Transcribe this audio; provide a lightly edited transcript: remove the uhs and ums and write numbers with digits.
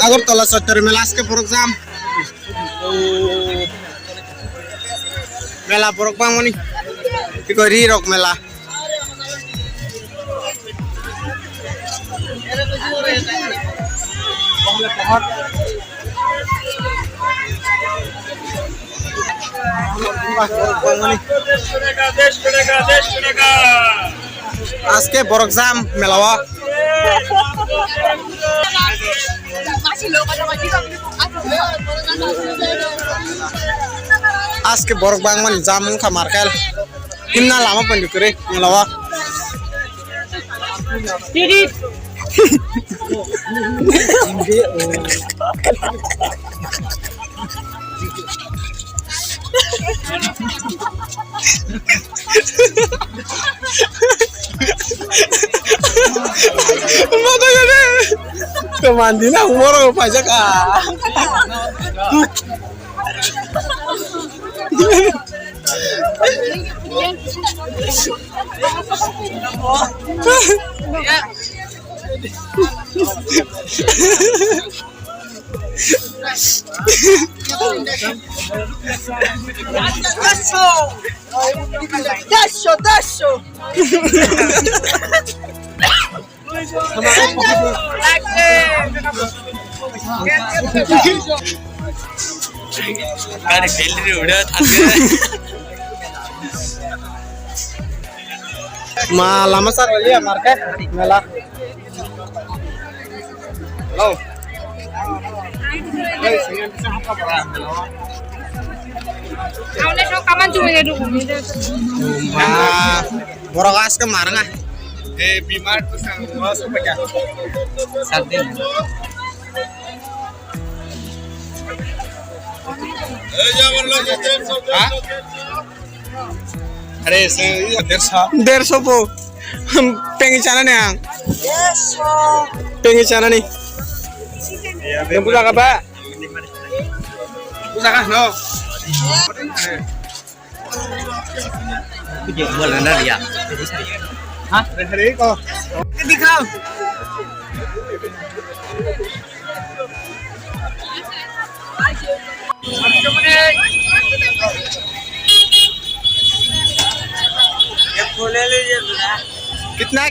আগরতলা চত্বরে মেলা আজকে প্রোগ্রাম মেলা প্রোগ্রাম মানে কি কয় রিরক মেলা আজকে programme মেলাওয়া aske borok bang man jamun khamar khel kinna lama pandu kore ngelawa didi mata gede kemandina umur pajak Dasho. अरे गैलरी उड़ा था lama sar ya market mela hello Awalnya so kaman cuma ya dulu. borok as ke maranga बीमार तो मौसम क्या सर्दी अरे 150 po pengen cara nih ang pengen cara nih yang punya apa punya no बोल रहा दिया हाँ hari ko दिखाओ कितना